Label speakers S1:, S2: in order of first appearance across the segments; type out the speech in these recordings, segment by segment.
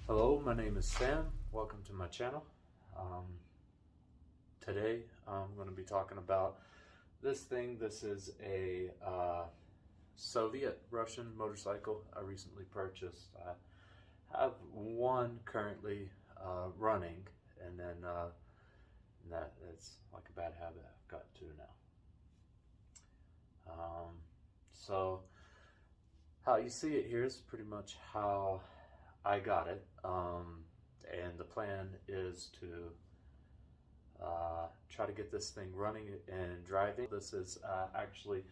S1: Hello, my name is Sam. Welcome to my channel. Today I'm going to be talking about this thing. This is a Soviet Russian motorcycle I recently purchased. I have one currently running, and then it's like a bad habit. I've got two now. So how you see it here is pretty much how I got it, and the plan is to try to get this thing running and driving. This is actually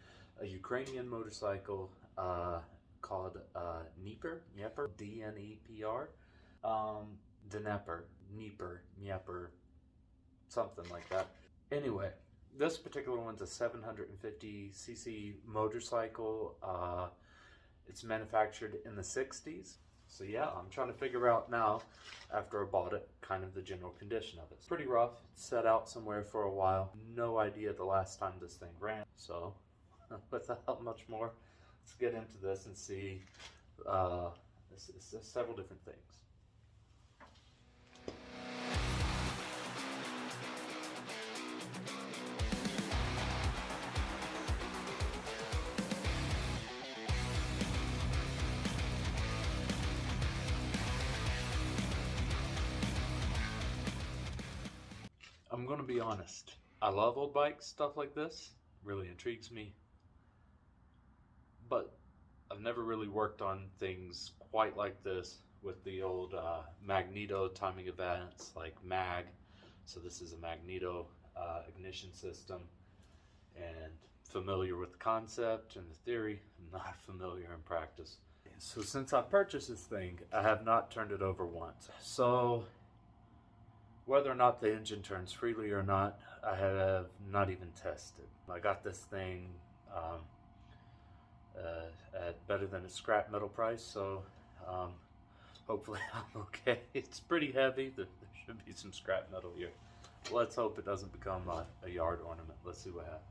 S1: a Ukrainian motorcycle called Dnepr, D-N-E-P-R, Dnepr, something like that. Anyway, this particular one's a 750cc motorcycle. It's manufactured in the 60s. So yeah, I'm trying to figure out now, after I bought it, kind of the general condition of it. It's pretty rough. It's set out somewhere for a while. No idea the last time this thing ran. So without much more, let's get into this and see several different things. I'm going to be honest. I love old bikes, stuff like this really intrigues me, but I've never really worked on things quite like this with the old magneto timing events like mag. So this is a magneto ignition system, and familiar with the concept and the theory, not familiar in practice. So since I purchased this thing, I have not turned it over once. So whether or not the engine turns freely or not, I have not even tested. I got this thing at better than a scrap metal price, so hopefully I'm okay. It's pretty heavy. There should be some scrap metal here. Let's hope it doesn't become a yard ornament. Let's see what happens.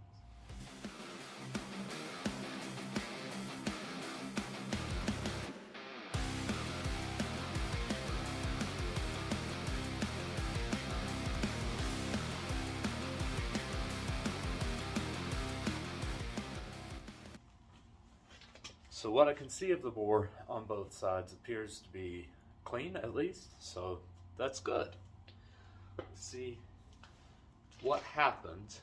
S1: So what I can see of the bore on both sides appears to be clean, at least, so that's good. Let's see what happens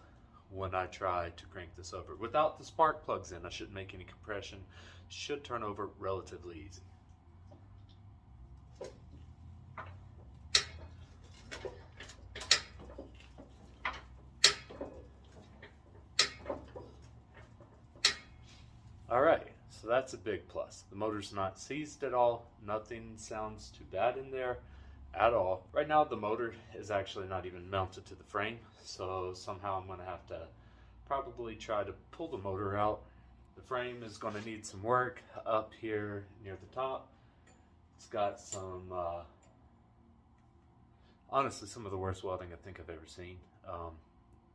S1: when I try to crank this over. Without the spark plugs in, I shouldn't make any compression. Should turn over relatively easy. All right. So that's a big plus. The motor's not seized at all. Nothing sounds too bad in there at all. Right now the motor is actually not even mounted to the frame, so somehow I'm going to have to probably try to pull the motor out. The frame is going to need some work up here near the top. It's got some, honestly, some of the worst welding I think I've ever seen.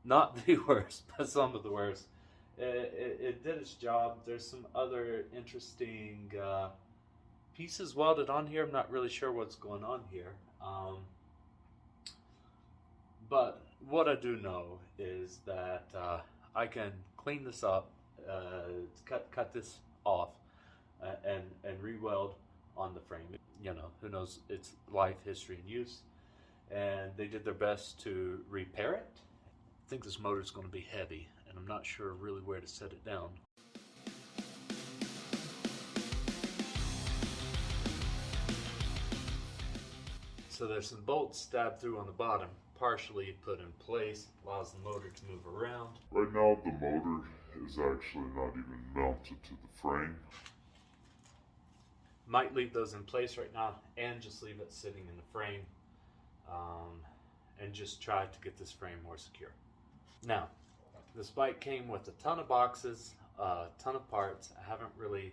S1: Not the worst, but some of the worst. It did its job. There's some other interesting pieces welded on here. I'm not really sure what's going on here. But what I do know is that I can clean this up, cut this off, and re-weld on the frame. You know, who knows its life, history, and use. And they did their best to repair it. I think this motor is going to be heavy, and I'm not sure really where to set it down. So there's some bolts stabbed through on the bottom, partially put in place, allows the motor to move around.
S2: Right now the motor is actually not even mounted to the frame.
S1: Might leave those in place right now and just leave it sitting in the frame, and just try to get this frame more secure. Now, this bike came with a ton of boxes, a ton of parts. I haven't really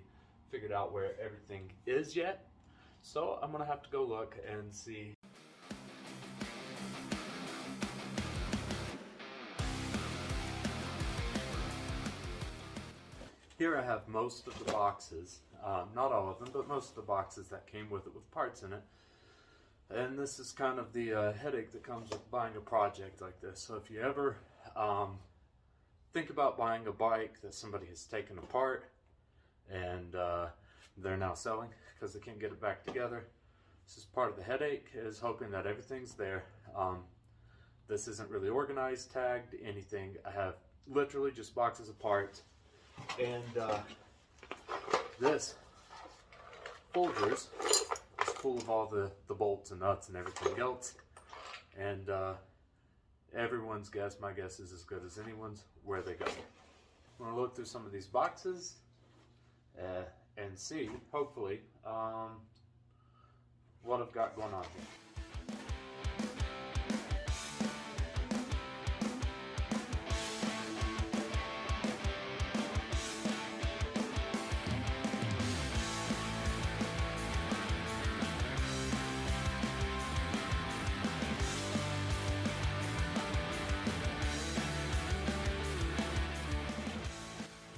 S1: figured out where everything is yet, so I'm gonna have to go look and see. Here I have most of the boxes, not all of them, but most of the boxes that came with it with parts in it. And this is kind of the headache that comes with buying a project like this. So if you ever think about buying a bike that somebody has taken apart and they're now selling because they can't get it back together, this is part of the headache, is hoping that everything's there. This isn't really organized, tagged, anything. I have literally just boxes of parts. And this Folgers is full of all the bolts and nuts and everything else. And everyone's guess, my guess is as good as anyone's, where they go. I'm going to look through some of these boxes and see, hopefully, what I've got going on here.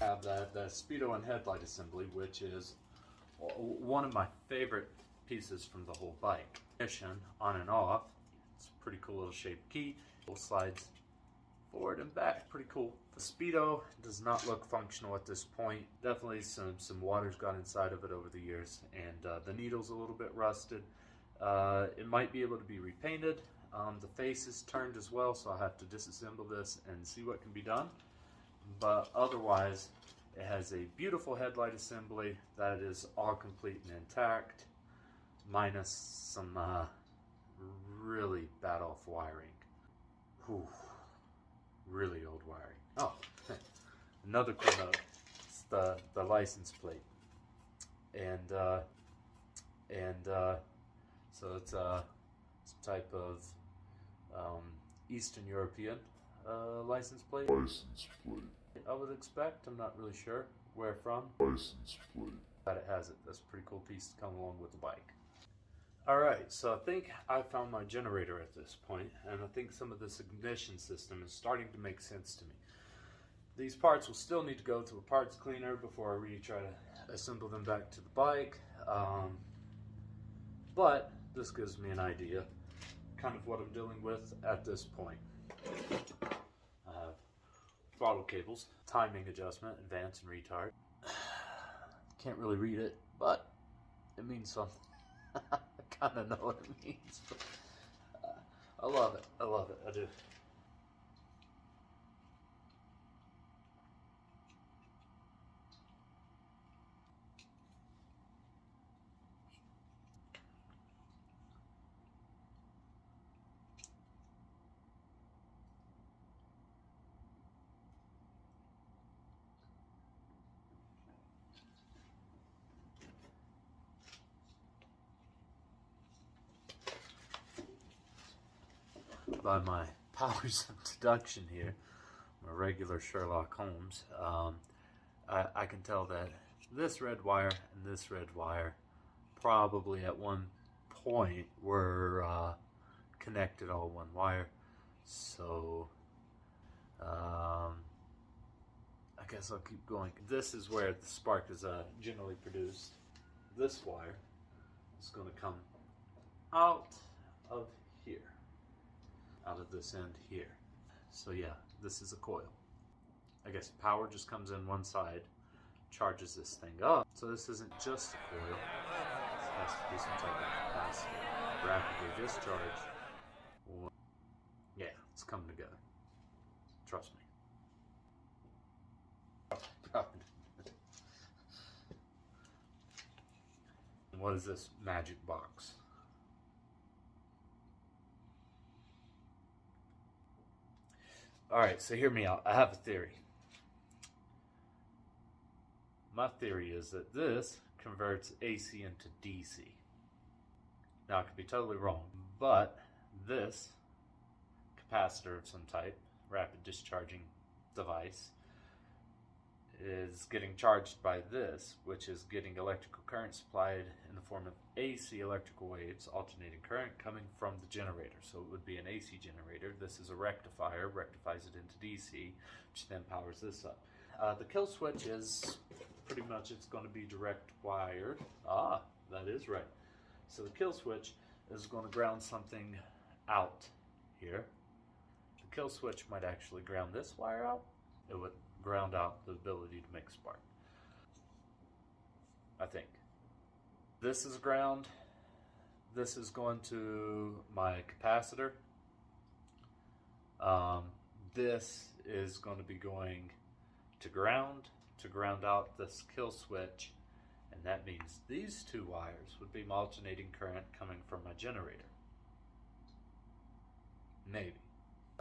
S1: Have the speedo and headlight assembly, which is one of my favorite pieces from the whole bike. Ignition on and off. It's a pretty cool little shaped key. It slides forward and back. Pretty cool. The speedo does not look functional at this point. Definitely some water's got inside of it over the years, and the needle's a little bit rusted. It might be able to be repainted. The face is turned as well, so I'll have to disassemble this and see what can be done. But otherwise, it has a beautiful headlight assembly that is all complete and intact, minus some really bad off wiring. Whew. Really old wiring. Oh, another cool note, it's the license plate. And so it's some type of Eastern European license plate.
S2: License plate.
S1: I would expect. I'm not really sure where from.
S2: License plate.
S1: But it has it. That's a pretty cool piece to come along with the bike. Alright, so I think I found my generator at this point, and I think some of this ignition system is starting to make sense to me. These parts will still need to go through a parts cleaner before I really try to assemble them back to the bike. But this gives me an idea kind of what I'm dealing with at this point. I have throttle cables, timing adjustment, advance and retard. Can't really read it, but it means something. I kind of know what it means. But, I love it. I love it. I do. By my powers of deduction here, my regular Sherlock Holmes, I can tell that this red wire and this red wire probably at one point were connected all one wire. So I guess I'll keep going. This is where the spark is generally produced. This wire is going to come out of here. Out of this end here. So yeah, this is a coil. I guess power just comes in one side, charges this thing up. So this isn't just a coil. This has to be some type of capacitor. Rapidly discharge. Yeah, it's coming together. Trust me. And what is this magic box? Alright, so hear me out. I have a theory. My theory is that this converts AC into DC. Now, I could be totally wrong, but this capacitor of some type, rapid discharging device, is getting charged by this, which is getting electrical current supplied in the form of AC electrical waves, alternating current coming from the generator. So it would be an AC generator. This is a rectifier, rectifies it into DC, which then powers this up. The kill switch is pretty much, it's going to be direct wired. Ah, that is right. So the kill switch is going to ground something out here. The kill switch might actually ground this wire out. It would ground out the ability to make spark, I think. This is ground. This is going to my capacitor. This is going to be going to ground out this kill switch, and that means these two wires would be my alternating current coming from my generator. Maybe.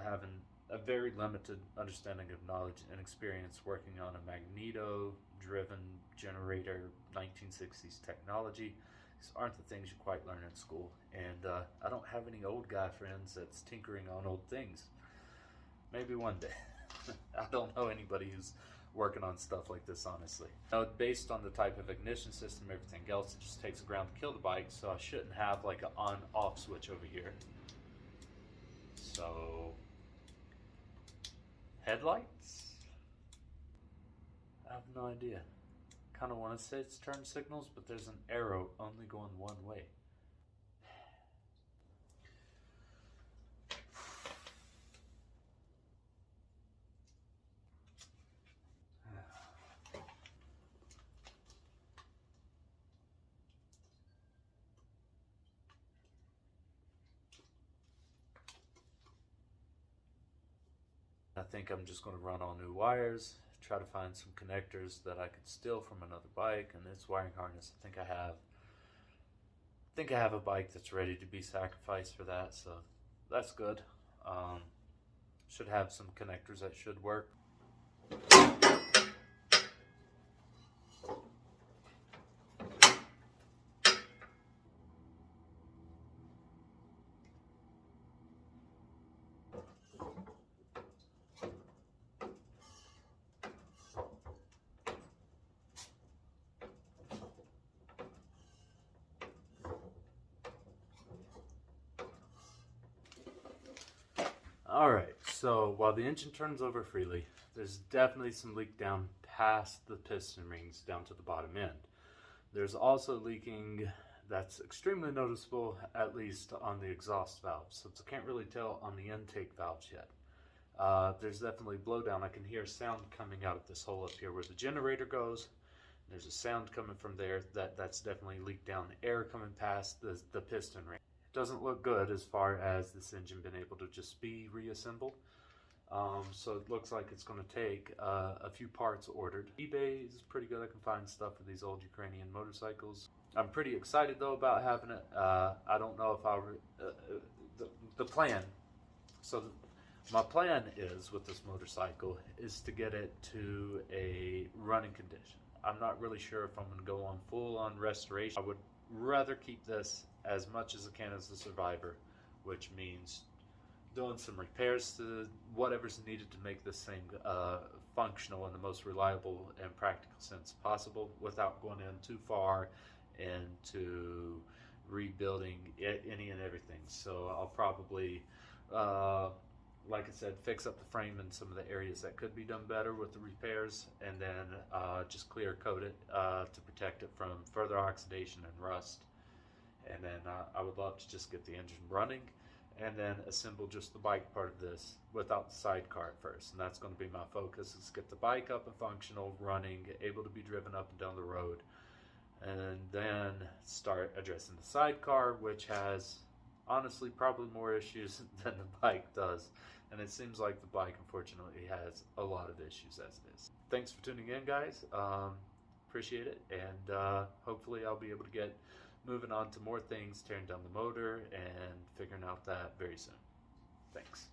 S1: Having a very limited understanding of knowledge and experience working on a magneto-driven generator, 1960s technology. These aren't the things you quite learn in school, and I don't have any old guy friends that's tinkering on old things. Maybe one day. I don't know anybody who's working on stuff like this, honestly. Now, based on the type of ignition system, everything else, it just takes a ground to kill the bike, so I shouldn't have like an on-off switch over here. So, headlights? I have no idea. Kind of want to say it's turn signals, but there's an arrow only going one way. I think I'm just going to run all new wires, try to find some connectors that I could steal from another bike, and its wiring harness. I think I have a bike that's ready to be sacrificed for that, so that's good. Should have some connectors that should work. Alright, so while the engine turns over freely, there's definitely some leak down past the piston rings down to the bottom end. There's also leaking that's extremely noticeable, at least on the exhaust valves, so I can't really tell on the intake valves yet. There's definitely blowdown. I can hear sound coming out of this hole up here where the generator goes. There's a sound coming from there that's definitely leaked down. Air coming past the piston ring. Doesn't look good as far as this engine been able to just be reassembled. So it looks like it's going to take a few parts ordered. eBay is pretty good. I can find stuff for these old Ukrainian motorcycles. I'm pretty excited though about having it. I don't know if I'll the plan. So my plan is with this motorcycle is to get it to a running condition. I'm not really sure if I'm going to go on full on restoration. I would rather keep this as much as I can as a survivor, which means doing some repairs to whatever's needed to make this thing functional in the most reliable and practical sense possible without going in too far into rebuilding any and everything. So I'll probably, like I said, fix up the frame in some of the areas that could be done better with the repairs, and then just clear coat it to protect it from further oxidation and rust. And then I would love to just get the engine running and then assemble just the bike part of this without the sidecar at first. And that's going to be my focus, is get the bike up and functional, running, able to be driven up and down the road. And then start addressing the sidecar, which has honestly probably more issues than the bike does. And it seems like the bike unfortunately has a lot of issues as it is. Thanks for tuning in, guys. Appreciate it. And hopefully I'll be able to get moving on to more things, tearing down the motor and figuring out that very soon. Thanks.